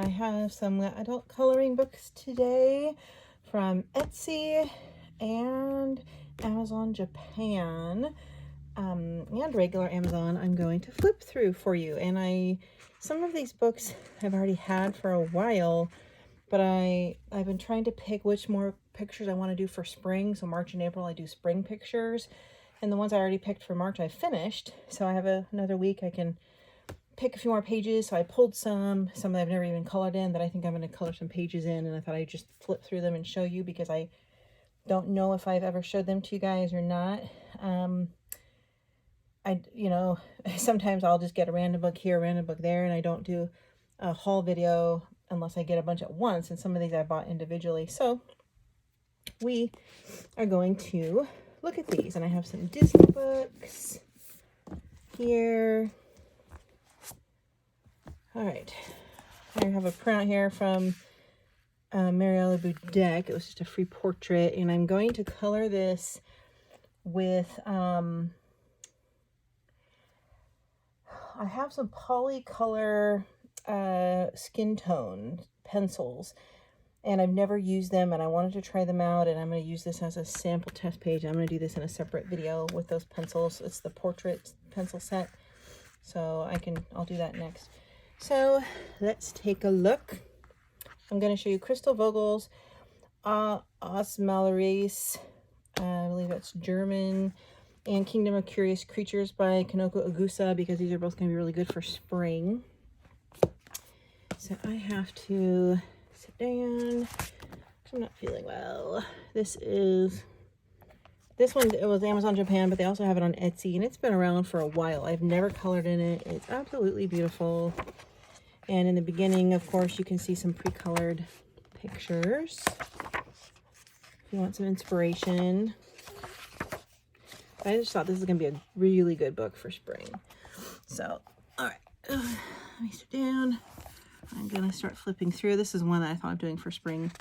I have some adult coloring books today from Etsy and Amazon Japan, and regular Amazon. I'm going to flip through for you. And some of these books I've already had for a while, but I've been trying to pick which more pictures I want to do for spring. So March and April I do spring pictures, and the ones I already picked for March I finished. So I have another week I can pick a few more pages. So I pulled some that I've never even colored in that I think I'm going to color some pages in, and I thought I'd just flip through them and show you because I don't know if I've ever showed them to you guys or not. Sometimes I'll just get a random book here, a random book there, and I don't do a haul video unless I get a bunch at once, and some of these I bought individually. So we are going to look at these, and I have some Disney books here. All right, I have a printout here from Mariella Budek. It was just a free portrait, and I'm going to color this with, I have some Polycolor skin tone pencils, and I've never used them, and I wanted to try them out, and I'm going to use this as a sample test page. I'm going to do this in a separate video with those pencils. It's the portrait pencil set, so I'll do that next. So let's take a look. I'm going to show you Crystal Vogel's Osmaleris, I believe that's German, and Kingdom of Curious Creatures by Kanoko Agusa, because these are both going to be really good for spring. So I have to sit down. I'm not feeling well. This one, it was Amazon Japan, but they also have it on Etsy, and it's been around for a while. I've never colored in it. It's absolutely beautiful. And in the beginning, of course, you can see some pre-colored pictures if you want some inspiration. I just thought this is going to be a really good book for spring. So, all right, let me sit down. I'm going to start flipping through. This is one that I thought of doing for spring.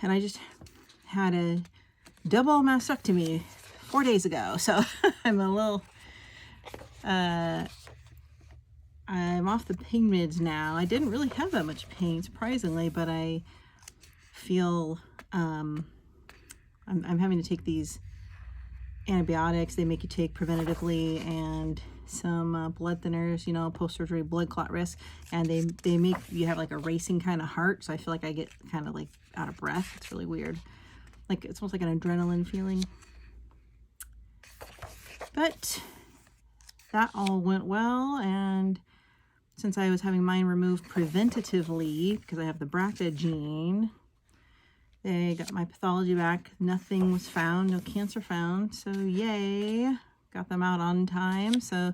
And I just had a double mastectomy 4 days ago. So I'm a little, I'm off the pain meds now. I didn't really have that much pain, surprisingly, but I feel, I'm having to take these antibiotics they make you take preventatively, and some blood thinners, post-surgery blood clot risk, and they make you have like a racing kind of heart, so I feel like I get kind of like out of breath. It's really weird. Like it's almost like an adrenaline feeling. But that all went well, and since I was having mine removed preventatively because I have the BRCA gene, they got my pathology back. Nothing was found, no cancer found. So yay, got them out on time. So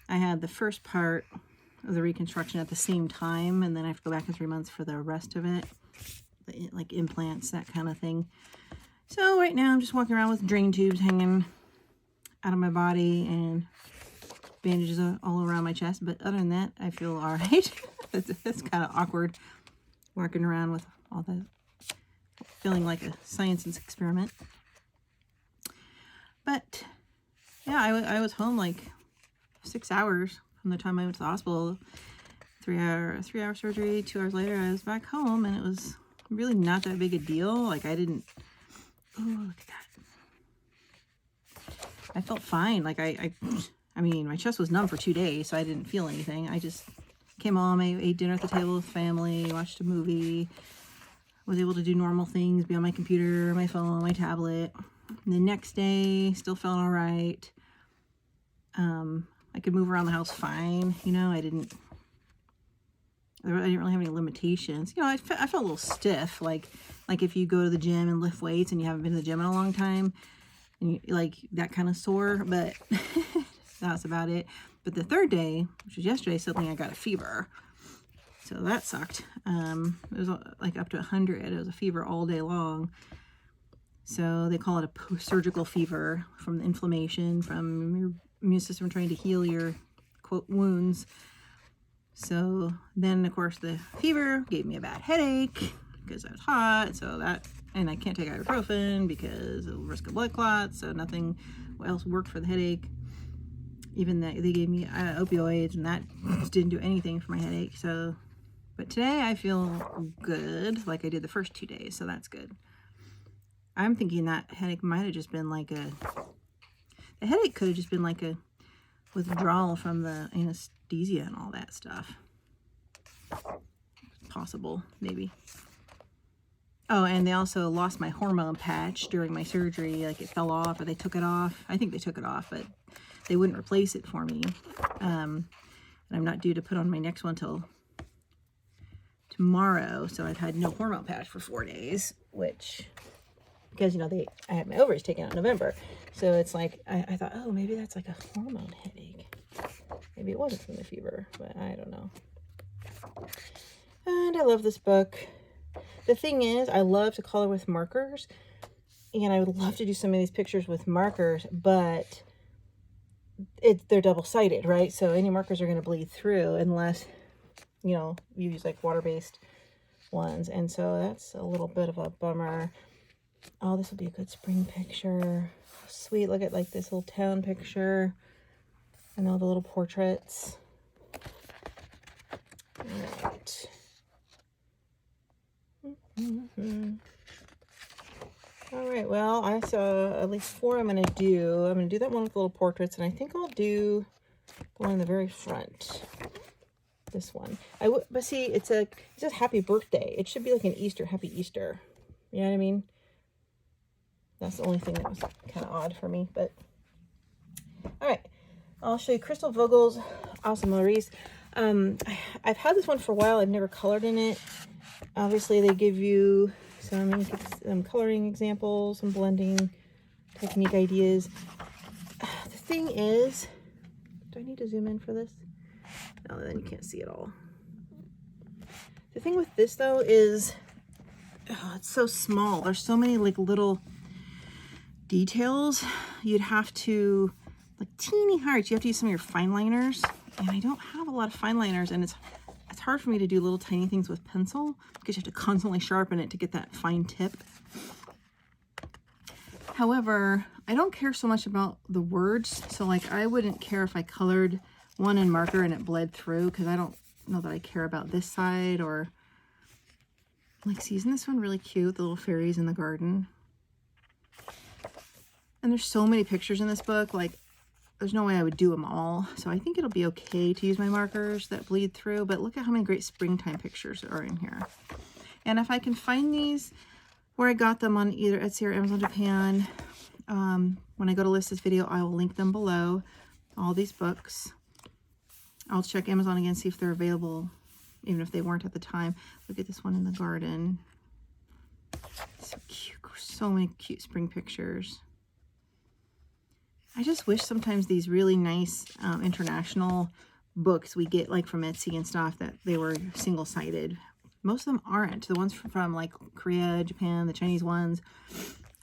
I had the first part of the reconstruction at the same time, and then I have to go back in 3 months for the rest of it, like implants, that kind of thing. So right now I'm just walking around with drain tubes hanging out of my body and bandages all around my chest. But other than that, I feel all right. It's kind of awkward walking around with all the, feeling like a science experiment. But yeah, I was home like 6 hours from the time I went to the hospital. 3 hour surgery. 2 hours later, I was back home, and it was really not that big a deal. Like I didn't. Oh, look at that! I felt fine. Like I mean, my chest was numb for 2 days, so I didn't feel anything. I just came home, I ate dinner at the table with family, watched a movie, was able to do normal things, be on my computer, my phone, my tablet. And the next day, still felt all right. I could move around the house fine. I didn't really have any limitations. I felt a little stiff, like if you go to the gym and lift weights and you haven't been to the gym in a long time, and like that kind of sore, but that's about it. But the third day, which was yesterday, suddenly I got a fever. So that sucked. It was like up to 100. It was a fever all day long. So they call it a post-surgical fever from the inflammation from your immune system trying to heal your, quote, wounds. So then, of course, the fever gave me a bad headache because I was hot. And I can't take ibuprofen because of the risk of blood clots. So nothing else worked for the headache. Even that they gave me opioids, and that didn't do anything for my headache. So But today I feel good, like I did the first 2 days, so that's good. I'm thinking that headache might have just been like the headache could have just been like a withdrawal from the anesthesia and all that stuff. Possible, maybe. Oh, and they also lost my hormone patch during my surgery. Like, it fell off, or they took it off. I think they took it off, but they wouldn't replace it for me. And I'm not due to put on my next one till tomorrow. So I've had no hormone patch for 4 days, which, because, you know, I had my ovaries taken out in November. So it's like, I thought, oh, maybe that's like a hormone headache. Maybe it wasn't from the fever, but I don't know. And I love this book. The thing is, I love to color with markers, and I would love to do some of these pictures with markers, but they're double-sided, right? So any markers are going to bleed through unless, you know, you use like water-based ones. And so that's a little bit of a bummer. Oh, this will be a good spring picture. Sweet. Look at like this little town picture and all the little portraits. All right. All right, well, I saw at least 4 I'm going to do. I'm going to do that one with little portraits, and I think I'll do the one in the very front. This one. But see, it says happy birthday. It should be like an Easter, happy Easter. You know what I mean? That's the only thing that was kind of odd for me, but all right. I'll show you Crystal Vogel's Awesome Maurice. I've had this one for a while. I've never colored in it. Obviously, they give you some coloring examples, some blending technique ideas. The thing is, do I need to zoom in for this? No, then you can't see it all. The thing with this, though, is it's so small. There's so many like little details. You'd have to, like teeny hearts, you have to use some of your fine liners. And I don't have a lot of fine liners, and it's hard for me to do little tiny things with pencil because you have to constantly sharpen it to get that fine tip. However, I don't care so much about the words. So like, I wouldn't care if I colored one in marker and it bled through, because I don't know that I care about this side. Or like, see, isn't this one really cute? The little fairies in the garden. And there's so many pictures in this book. Like, there's no way I would do them all. So I think it'll be okay to use my markers that bleed through. But look at how many great springtime pictures are in here. And if I can find these where I got them on either Etsy or Amazon Japan, when I go to list this video, I will link them below. All these books. I'll check Amazon again, see if they're available, even if they weren't at the time. Look at this one in the garden. So cute. So many cute spring pictures. I just wish sometimes these really nice international books we get like from Etsy and stuff, that they were single-sided. Most of them aren't. The ones from like Korea, Japan, the Chinese ones,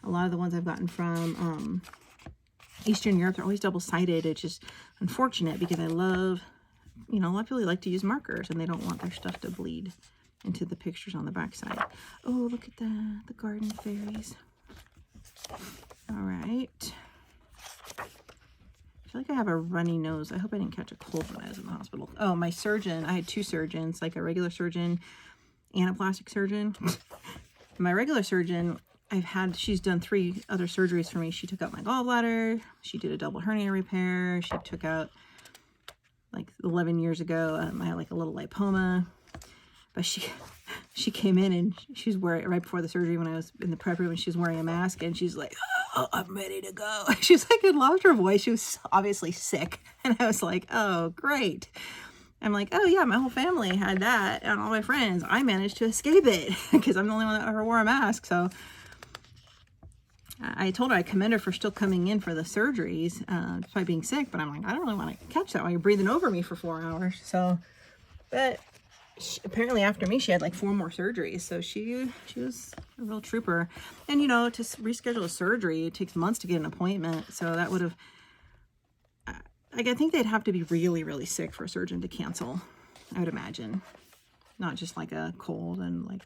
a lot of the ones I've gotten from Eastern Europe, they're always double-sided. It's just unfortunate because I love, you know, a lot of people like to use markers and they don't want their stuff to bleed into the pictures on the back side. Oh, look at the garden fairies. All right. I feel like I have a runny nose. I hope I didn't catch a cold when I was in the hospital. Oh, my surgeon. I had 2 surgeons, like a regular surgeon and a plastic surgeon. My regular surgeon, she's done 3 other surgeries for me. She took out my gallbladder. She did a double hernia repair. She took out, like 11 years ago, I had like a little lipoma. But she came in and she was wearing, right before the surgery when I was in the prep room, and she was wearing a mask, and she's like, oh, I'm ready to go. She's like, I loved her voice. She was obviously sick. And I was like, oh, great. I'm like, oh yeah, my whole family had that, and all my friends. I managed to escape it because I'm the only one that ever wore a mask. So I told her I commend her for still coming in for the surgeries, despite being sick. But I'm like, I don't really want to catch that while you're breathing over me for 4 hours. So, but apparently after me, she had like 4 more surgeries. So she was a real trooper. And, you know, to reschedule a surgery, it takes months to get an appointment. So that would have, like, I think they'd have to be really, really sick for a surgeon to cancel, I would imagine. Not just like a cold and like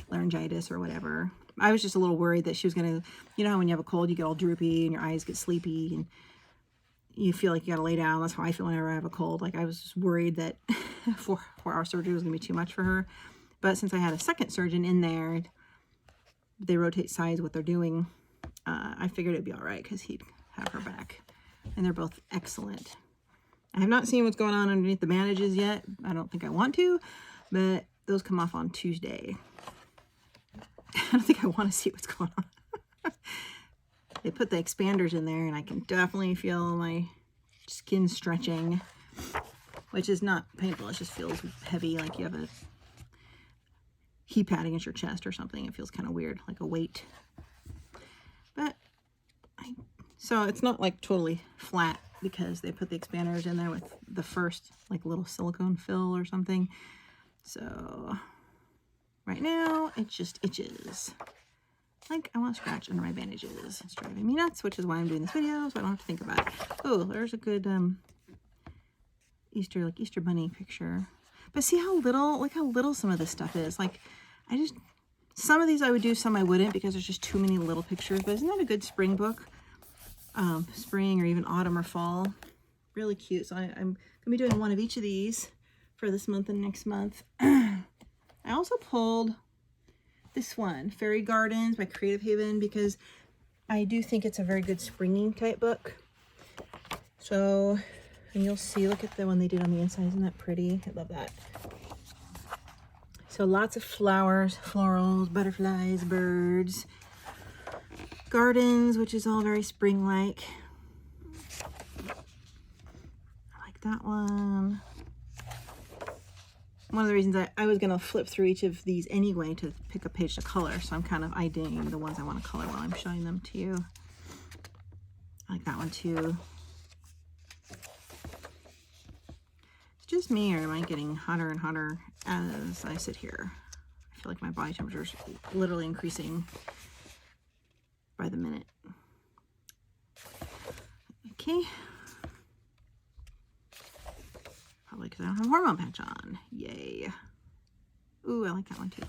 laryngitis or whatever. I was just a little worried that she was going to, you know how when you have a cold, you get all droopy and your eyes get sleepy. And you feel like you gotta lay down. That's how I feel whenever I have a cold. Like I was just worried that 4-hour surgery was gonna be too much for her. But since I had a second surgeon in there, they rotate sides what they're doing. I figured it'd be all right because he'd have her back. And they're both excellent. I have not seen what's going on underneath the bandages yet. I don't think I want to, but those come off on Tuesday. I don't think I want to see what's going on. They put the expanders in there and I can definitely feel my skin stretching, which is not painful. It just feels heavy, like you have a heat pad against your chest or something. It feels kind of weird, like a weight. But so it's not like totally flat because they put the expanders in there with the first like little silicone fill or something. So right now it just itches. Like I want to scratch under my bandages. It's driving me nuts, which is why I'm doing this video, so I don't have to think about it. Oh, there's a good Easter bunny picture. But see how little, like how little some of this stuff is. Like some of these I would do, some I wouldn't because there's just too many little pictures. But isn't that a good spring book? Spring or even autumn or fall. Really cute. So I'm going to be doing one of each of these for this month and next month. I also pulled this one, Fairy Gardens by Creative Haven, because I do think it's a very good springy type book. So, and you'll see, look at the one they did on the inside. Isn't that pretty? I love that. So lots of flowers, florals, butterflies, birds, gardens, which is all very spring-like. I like that one. One of the reasons I was going to flip through each of these anyway to pick a page to color. So I'm kind of IDing the ones I want to color while I'm showing them to you. I like that one too. It's just me, or am I getting hotter and hotter as I sit here? I feel like my body temperature is literally increasing by the minute. Okay. Probably because I don't have a hormone patch on. Yay. Ooh, I like that one too.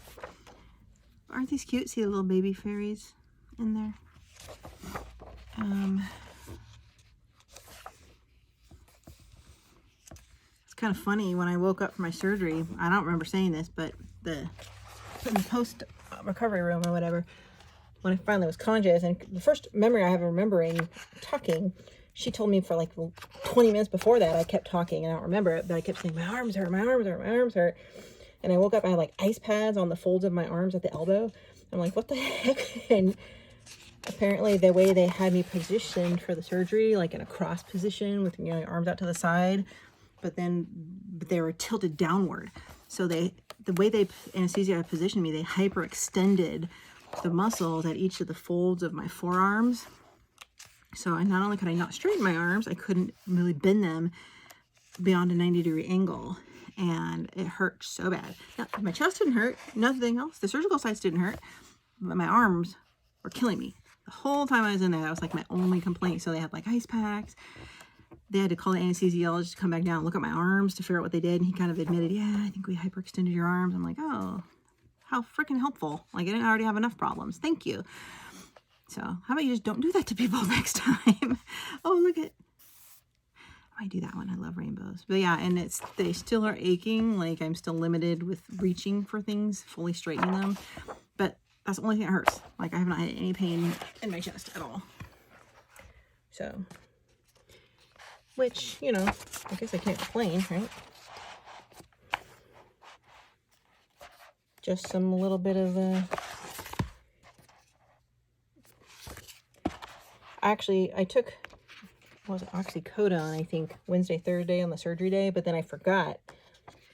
Aren't these cute? See the little baby fairies in there? It's kind of funny, when I woke up from my surgery, I don't remember saying this, but in the post recovery room or whatever, when I finally was conscious, and the first memory I have of remembering talking, she told me for like 20 minutes before that, I kept talking and I don't remember it, but I kept saying, my arms hurt, my arms hurt, my arms hurt. And I woke up, I had like ice pads on the folds of my arms at the elbow. I'm like, what the heck? And apparently the way they had me positioned for the surgery, like in a cross position with, you know, arms out to the side, but they were tilted downward. So the way they anesthesia positioned me, they hyperextended the muscles at each of the folds of my forearms. So not only could I not straighten my arms, I couldn't really bend them beyond a 90-degree angle. And it hurt so bad. Now, my chest didn't hurt, nothing else. The surgical sites didn't hurt, but my arms were killing me. The whole time I was in there, that was like my only complaint. So they had like ice packs. They had to call the anesthesiologist to come back down and look at my arms to figure out what they did. And he kind of admitted, yeah, I think we hyperextended your arms. I'm like, oh, how freaking helpful. Like, I didn't already have enough problems. Thank you. So how about you just don't do that to people next time? Oh, look at, I do that one. I love rainbows. But yeah, and they still are aching. Like I'm still limited with reaching for things, fully straightening them. But that's the only thing that hurts. Like I have not had any pain in my chest at all. So, which, you know, I guess I can't complain, right? Just some little bit of actually, I took, what was it, oxycodone, I think, Wednesday, Thursday on the surgery day, but then I forgot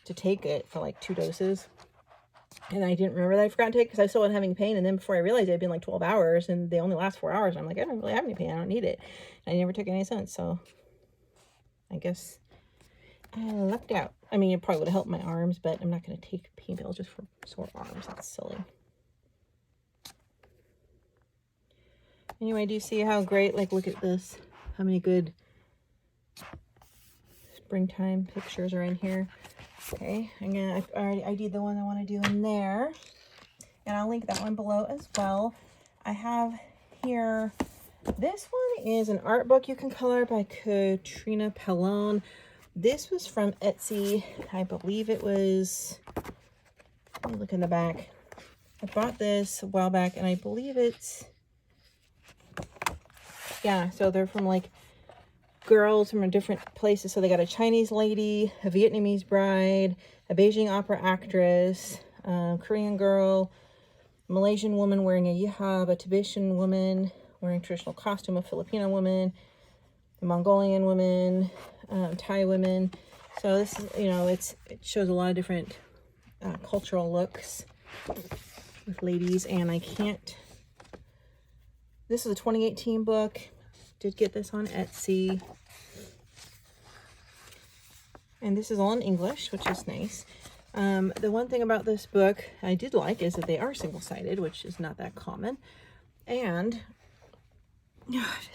to take it for like 2 doses. And I didn't remember that I forgot to take it because I still wasn't having pain. And then before I realized it had been like 12 hours and they only last 4 hours. And I'm like, I don't really have any pain. I don't need it. And I never took any since. So I guess I lucked out. I mean, it probably would have helped my arms, but I'm not going to take pain pills just for sore arms. That's silly. Anyway, do you see how great, like, look at this, how many good springtime pictures are in here. Okay, I already ID'd the one I want to do in there, and I'll link that one below as well. I have here This one is an art book you can color by Katrina Pallone. This was from Etsy. I believe it was, let me look in the back. I bought this a while back, and I believe it's, yeah, so they're from like girls from different places. So they got a Chinese lady, a Vietnamese bride, a Beijing opera actress, Korean girl, Malaysian woman wearing a hijab, a Tibetan woman wearing traditional costume, a Filipino woman, a Mongolian woman, Thai women. So this is, you know, it shows a lot of different cultural looks with ladies. And I can't, this is a 2018 book. Did get this on Etsy. And this is all in English, which is nice. The one thing about this book I did like is that they are single-sided, which is not that common. And,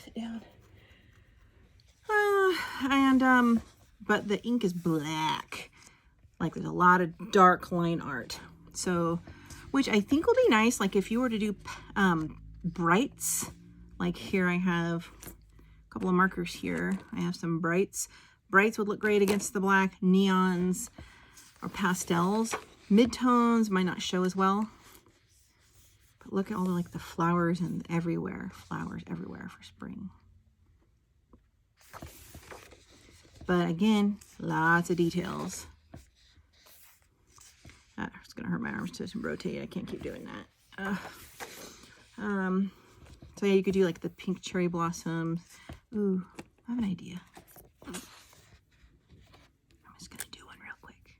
sit down. But the ink is black. Like there's a lot of dark line art. So, which I think will be nice. Like if you were to do brights, like here I have a couple of markers here. I have some brights. Brights would look great against the black. Neons or pastels. Midtones might not show as well. But look at all the, like the flowers and everywhere. Flowers everywhere for spring. But again, lots of details. It's gonna hurt my arms to rotate. I can't keep doing that. So yeah, you could do like the pink cherry blossoms. Ooh, I have an idea. I'm just gonna do one real quick.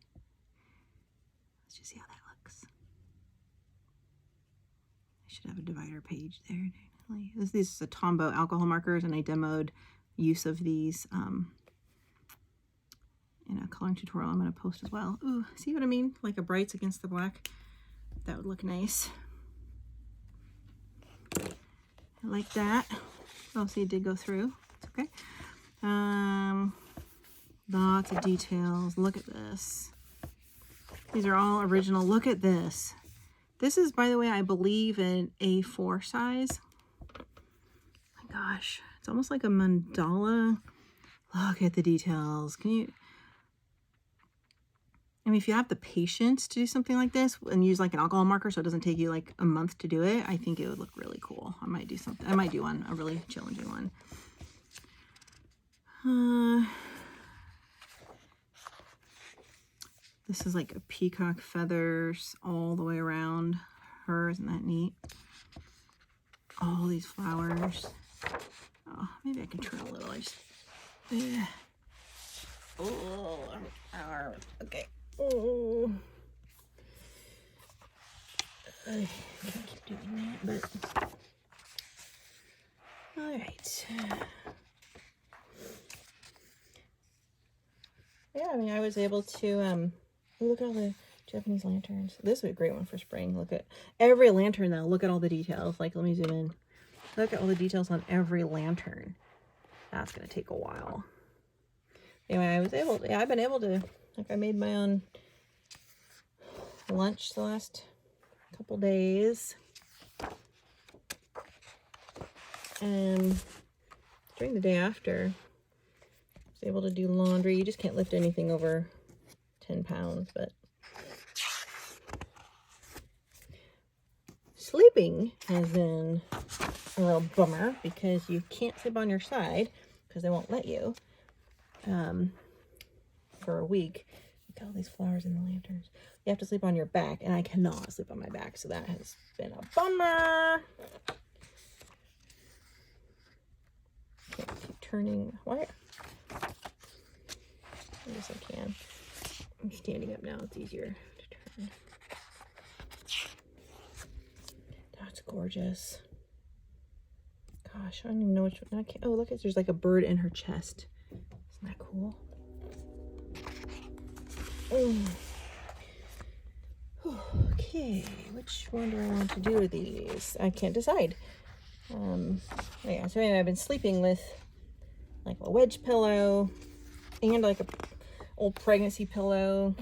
Let's just see how that looks. I should have a divider page there. These are Tombow alcohol markers, and I demoed use of these in a coloring tutorial I'm going to post as well. Ooh, see what I mean? Like a brights against the black. That would look nice. I like that. Oh, see, it did go through. It's okay. Lots of details. Look at this. These are all original. Look at this. This is, by the way, I believe an A4 size. Oh my gosh. It's almost like a mandala. Look at the details. Can you... I mean, if you have the patience to do something like this and use like an alcohol marker so it doesn't take you like a month to do it, I think it would look really cool. I might do something. I might do one, a really challenging one. This is like a peacock feathers all the way around her. Isn't that neat? All these flowers. Oh, maybe I can turn a little. I just... Oh, okay. Oh. I can't keep doing that, but all right. Yeah, I mean, I was able to look at all the Japanese lanterns. This would be a great one for spring. Look at every lantern though. Look at all the details. Like, let me zoom in. Look at all the details on every lantern. That's gonna take a while. Anyway, I was able to, yeah, I've been able to, like, I made my own lunch the last couple days. And during the day after, I was able to do laundry. You just can't lift anything over 10 pounds, but sleeping has been a real bummer because you can't sleep on your side because they won't let you. For a week. Look at all these flowers in the lanterns. You have to sleep on your back, and I cannot sleep on my back, so that has been a bummer. Can't keep turning. Why? Yes, I can. I'm standing up now. It's easier to turn. That's gorgeous. Gosh, I don't even know which one. I can't. Oh, look, there's like a bird in her chest. Isn't that cool? Okay, which one do I want to do with these? I can't decide. Yeah, so anyway, I've been sleeping with like a wedge pillow and like a old pregnancy pillow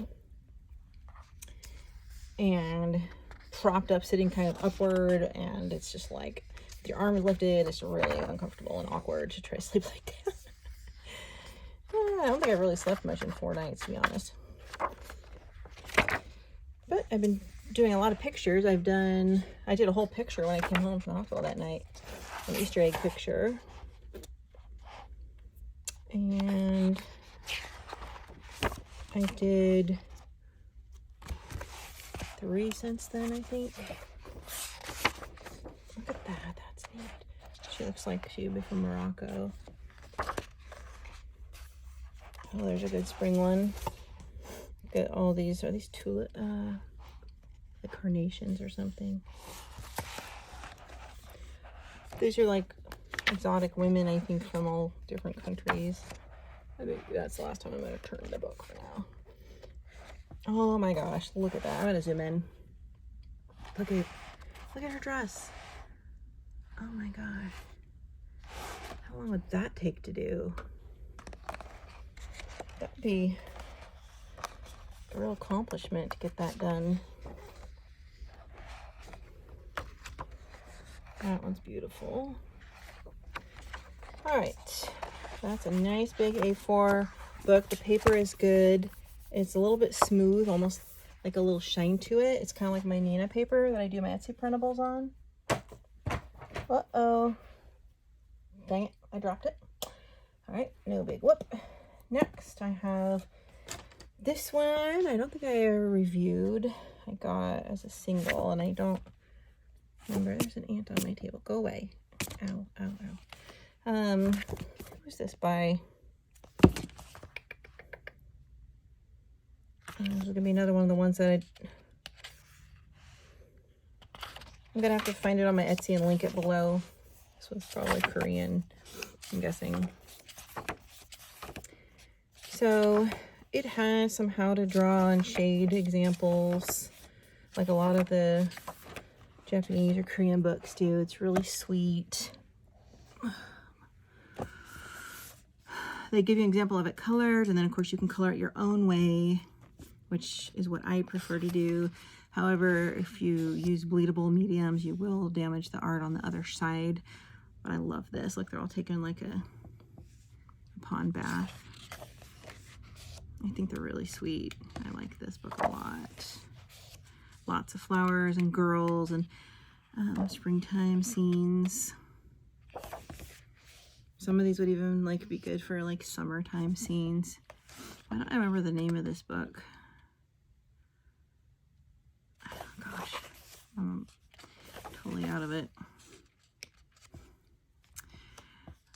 and propped up, sitting kind of upward, and it's just like with your arms lifted. It's really uncomfortable and awkward to try to sleep like that. I don't think I really slept much in 4 nights, to be honest. But I've been doing a lot of pictures. I did a whole picture when I came home from the hospital that night. An Easter egg picture. And I did 3 since then, I think. Look at that. That's neat. She looks like she would be from Morocco. Oh, there's a good spring one. Look at all these. Are these tulip, the carnations or something? These are like exotic women, I think, from all different countries. I think that's the last time I'm going to turn the book for now. Oh my gosh, look at that. I'm going to zoom in. Look at her dress. Oh my gosh. How long would that take to do? That'd be a real accomplishment to get that done. That one's beautiful. All right, that's a nice big A4 book. The paper is good. It's a little bit smooth, almost like a little shine to it. It's kind of like my Nina paper that I do my Etsy printables on. Uh-oh. Dang it, I dropped it. All right, no big whoop. Next, I have this one. I don't think I ever reviewed. I got as a single, and I don't remember. There's an ant on my table. Go away. Ow, ow, ow. Who's this by? This is gonna be another one of the ones that I'm gonna have to find it on my Etsy and link it below. This one's probably Korean, I'm guessing. So it has some how to draw and shade examples, like a lot of the Japanese or Korean books do. It's really sweet. They give you an example of it colored, and then of course you can color it your own way, which is what I prefer to do. However, if you use bleedable mediums, you will damage the art on the other side. But I love this. Look, they're all taking like a pond bath. I think they're really sweet. I like this book a lot. Lots of flowers and girls and springtime scenes. Some of these would even like be good for like summertime scenes. I don't remember the name of this book. Oh, gosh, I'm totally out of it.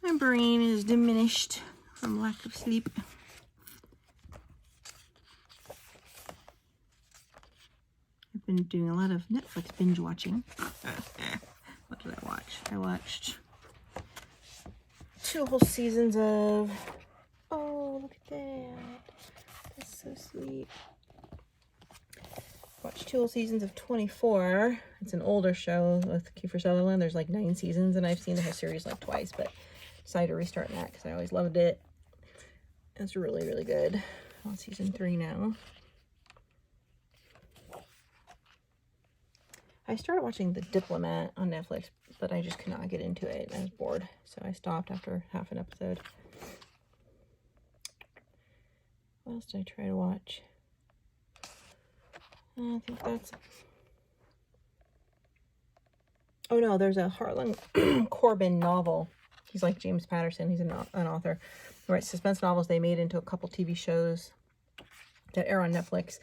My brain is diminished from lack of sleep. I've been doing a lot of Netflix binge watching. What did I watch? I watched 2 whole seasons of, oh, look at that. That's so sweet. Watched 2 whole seasons of 24. It's an older show with Kiefer Sutherland. There's like 9 seasons, and I've seen the whole series like twice, but decided to restart that because I always loved it. It's really, really good. I'm on season 3 now. I started watching The Diplomat on Netflix, but I just could not get into it. I was bored, so I stopped after half an episode. What else did I try to watch? I think that's... Oh no, there's a Harlan Coben novel. He's like James Patterson. He's an author. He writes suspense novels they made into a couple TV shows that air on Netflix.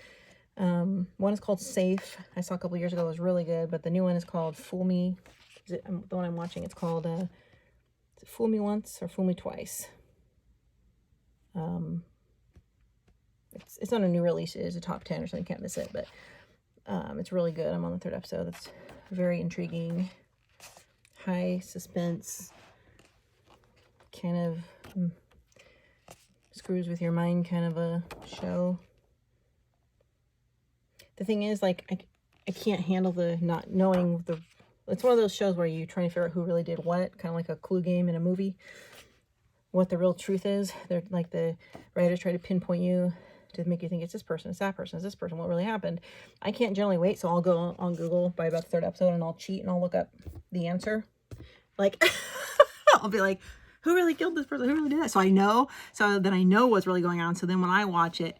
One is called Safe. I saw a couple years ago. It was really good. But the new one is called Fool Me. The one I'm watching, it's called is it Fool Me Once or Fool Me Twice. It's not a new release. It is a top 10 or something. You can't miss it. But it's really good. I'm on the 3rd episode. It's very intriguing. High suspense. Kind of screws with your mind kind of a show. The thing is, like, I can't handle the not knowing the... It's one of those shows where you're trying to figure out who really did what, kind of like a clue game in a movie. What the real truth is. They're like the writers try to pinpoint you to make you think it's this person, it's that person, it's this person, what really happened. I can't generally wait, so I'll go on Google by about the 3rd episode and I'll cheat and I'll look up the answer. Like, I'll be like, who really killed this person? Who really did that? So I know, so then I know what's really going on. So then when I watch it,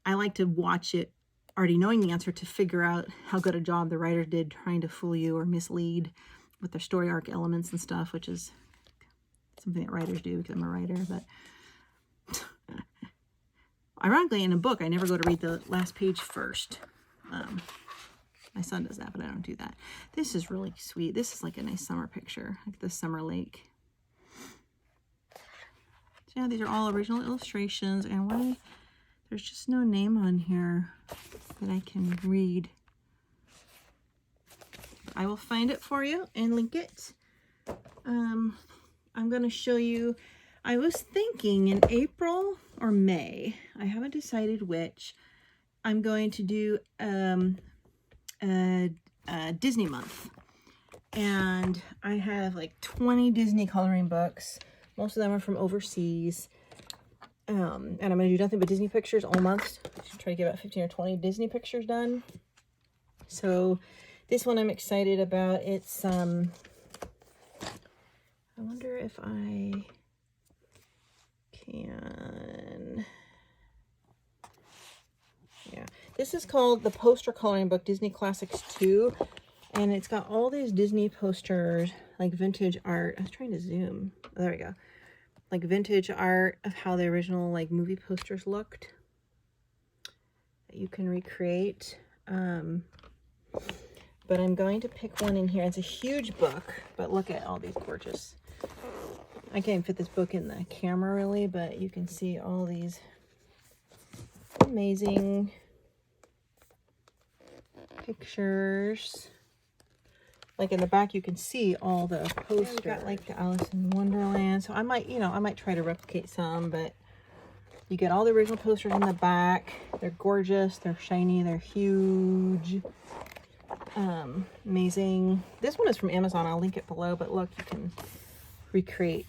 I like to watch it already knowing the answer to figure out how good a job the writer did trying to fool you or mislead with their story arc elements and stuff, which is something that writers do because I'm a writer. But ironically, in a book, I never go to read the last page first. My son does that, but I don't do that. This is really sweet. This is like a nice summer picture, like the summer lake. So yeah, these are all original illustrations, and why there's just no name on here that I can read. I will find it for you and link it. I'm going to show you, I was thinking in April or May, I haven't decided which, I'm going to do a Disney month. And I have like 20 Disney coloring books. Most of them are from overseas. And I'm going to do nothing but Disney pictures all month. Try to get about 15 or 20 Disney pictures done. So this one I'm excited about. It's, I wonder if I can, yeah. This is called the Poster Coloring Book, Disney Classics 2. And it's got all these Disney posters, like vintage art. I was trying to zoom. Oh, there we go. Like vintage art of how the original like movie posters looked that you can recreate. But I'm going to pick one in here. It's a huge book, but look at all these gorgeous. I can't fit this book in the camera really, but you can see all these amazing pictures. Like in the back, you can see all the posters. We've got like the Alice in Wonderland. So I might, you know, I might try to replicate some, but you get all the original posters in the back. They're gorgeous. They're shiny. They're huge. Amazing. This one is from Amazon. I'll link it below, but look, you can recreate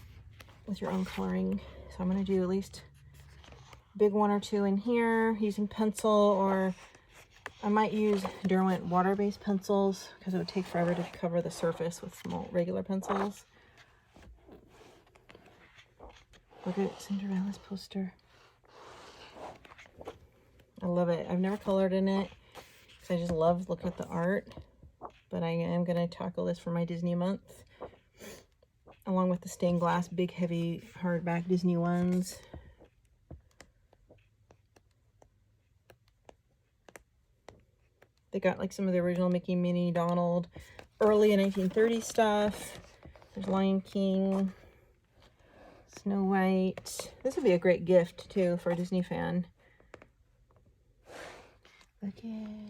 with your own coloring. So I'm going to do at least a big one or two in here using pencil, or I might use Derwent water-based pencils because it would take forever to cover the surface with small regular pencils. Look at Cinderella's poster. I love it. I've never colored in it because I just love looking at the art. But I am going to tackle this for my Disney month, along with the stained glass, big, heavy, hardback Disney ones. They got like some of the original Mickey, Minnie, Donald, early 1930s stuff. There's Lion King, Snow White. This would be a great gift too for a Disney fan. Look at it.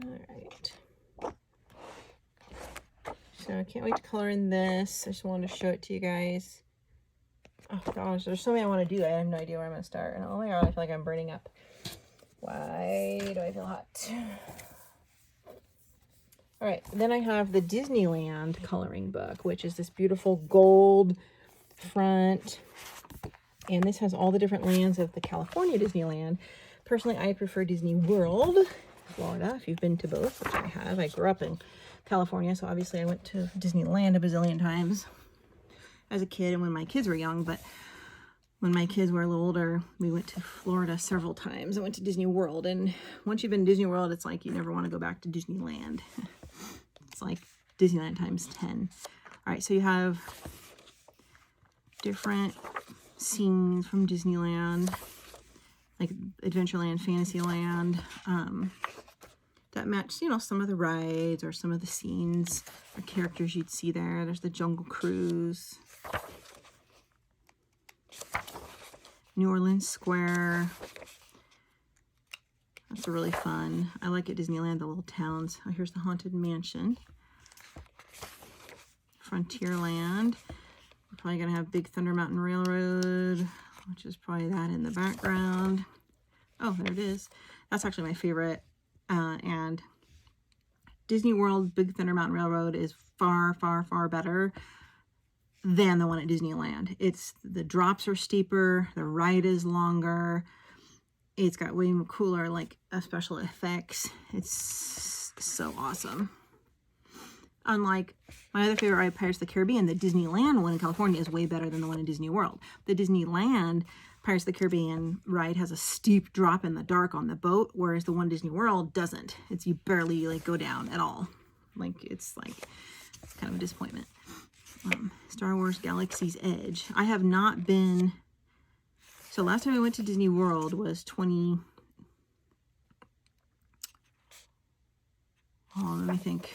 All right. So I can't wait to color in this. I just wanted to show it to you guys. Oh gosh, there's so many I want to do. I have no idea where I'm going to start. And oh my god, I feel like I'm burning up. Why do I feel hot? All right, then I have the Disneyland coloring book, which is this beautiful gold front. And this has all the different lands of the California Disneyland. Personally, I prefer Disney World, Florida, if you've been to both, which I have. I grew up in California, so obviously I went to Disneyland a bazillion times as a kid and when my kids were young. But when my kids were a little older, we went to Florida several times. I went to Disney World, and once you've been to Disney World, it's like you never want to go back to Disneyland. It's like Disneyland times 10. All right, so you have different scenes from Disneyland, like Adventureland, Fantasyland, that match, you know, some of the rides or some of the scenes or characters you'd see there. There's the Jungle Cruise, New Orleans Square. That's really fun. I like at Disneyland, the little towns. Oh, here's the Haunted Mansion. Frontierland. We're probably going to have Big Thunder Mountain Railroad, which is probably that in the background. Oh, there it is. That's actually my favorite. And Disney World Big Thunder Mountain Railroad is far, far, far better than the one at Disneyland. It's, the drops are steeper, the ride is longer, it's got way more cooler like special effects. It's so awesome. Unlike my other favorite ride, Pirates of the Caribbean, the Disneyland one in California is way better than the one in Disney World. The Disneyland Pirates of the Caribbean ride has a steep drop in the dark on the boat, whereas the one Disney World doesn't. It's, you barely like go down at all. Like, it's like kind of a disappointment. Star Wars Galaxy's Edge. I have not been, so last time I went to Disney World was let me think.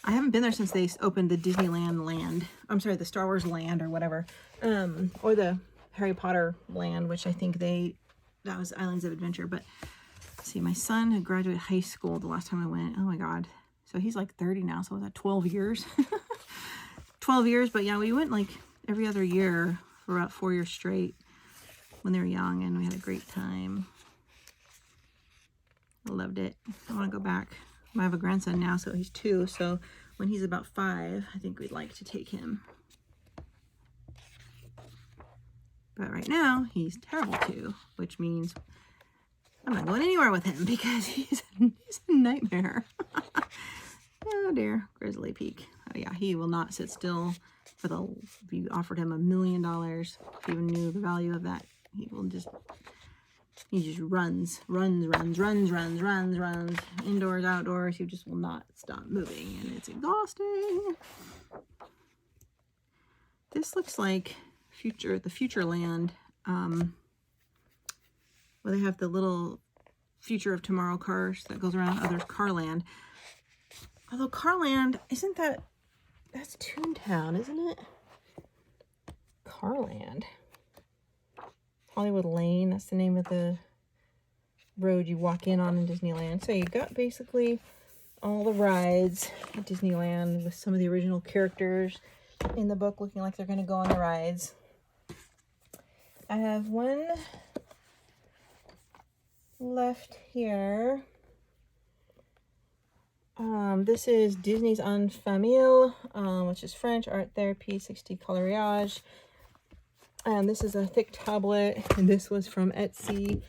I haven't been there since they opened the Disneyland land. I'm sorry, the Star Wars land or whatever. Or the Harry Potter land, which I think that was Islands of Adventure. But see, my son had graduated high school the last time I went. Oh my God. So he's like 30 now. So was that 12 years? 12 years. But yeah, we went like every other year for about 4 years straight when they were young, and we had a great time. I loved it. I want to go back. I have a grandson now, so he's 2. So when he's about 5, I think we'd like to take him. But right now, he's terrible 2, which means I'm not going anywhere with him because he's a nightmare. Oh dear, Grizzly Peak. Oh yeah, he will not sit still for the, if you offered him $1 million, if you even knew the value of that, he just runs, indoors, outdoors. He just will not stop moving, and it's exhausting. This looks like the Futureland, where they have the little Future of Tomorrow cars that goes around. Oh, there's Carland. Although Carland, that's Toontown, isn't it? Carland. Hollywood Lane, that's the name of the road you walk in on in Disneyland. So you got basically all the rides at Disneyland with some of the original characters in the book looking like they're going to go on the rides. I have one left here. This is Disney's En Famille, which is French, Art Therapy, 60 Coloriage. This is a thick tablet, and this was from Etsy,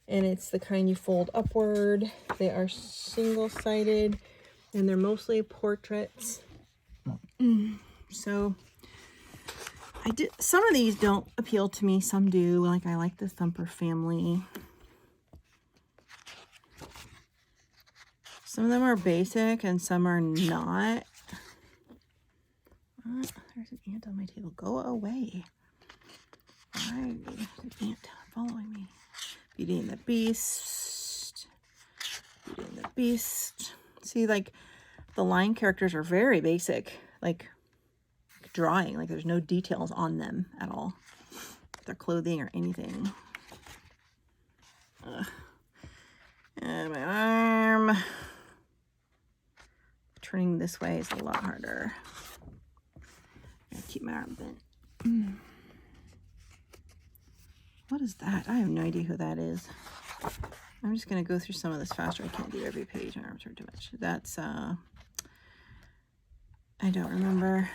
and it's the kind you fold upward. They are single-sided, and they're mostly portraits. So some of these don't appeal to me, some do. Like, I like the Thumper family. Some of them are basic and some are not. There's an ant on my table. Go away. Why is an ant following me? Beauty and the Beast. Beauty and the Beast. See, like, the line characters are very basic. Like, drawing. Like, there's no details on them at all. Their clothing or anything. And my arm. Turning this way is a lot harder. I keep my arm bent. What is that? I have no idea who that is. I'm just going to go through some of this faster. I can't do every page. My arms hurt too much. That's, I don't remember.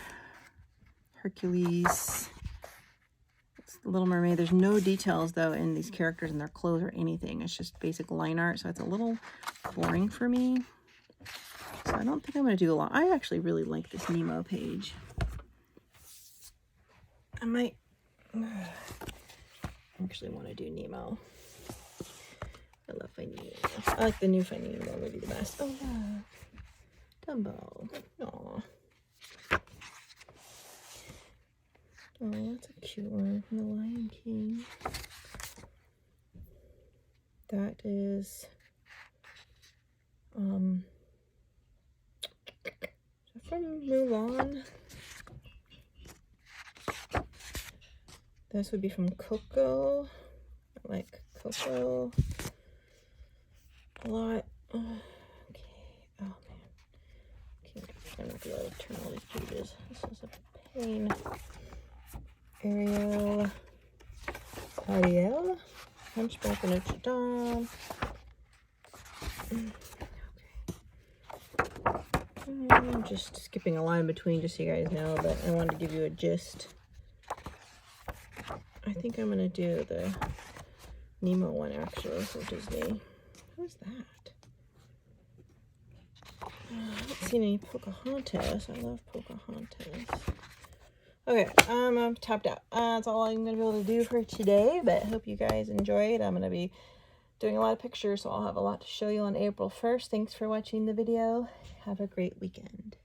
Hercules. It's the Little Mermaid. There's no details, though, in these characters and their clothes or anything. It's just basic line art, so it's a little boring for me. So I don't think I'm going to do a lot. I actually really like this Nemo page. I might actually want to do Nemo. I love Finding Nemo. I like the new Finding Nemo movie the best. Oh, yeah. Dumbo. Aww. Oh, that's a cute one from The Lion King. That is, from Mulan. This would be from Coco. I like Coco a lot. Okay. Oh man. I'm not gonna turn all these pages. This is a pain. Ariel. Hunchback of Notre Dame. I'm just skipping a line between just so you guys know, but I wanted to give you a gist. I think I'm going to do the Nemo one actually from Disney. Who's that? I haven't seen any Pocahontas. I love Pocahontas. Okay, I'm tapped out. That's all I'm going to be able to do for today, but I hope you guys enjoyed. I'm going to be doing a lot of pictures, so I'll have a lot to show you on April 1st. Thanks for watching the video. Have a great weekend.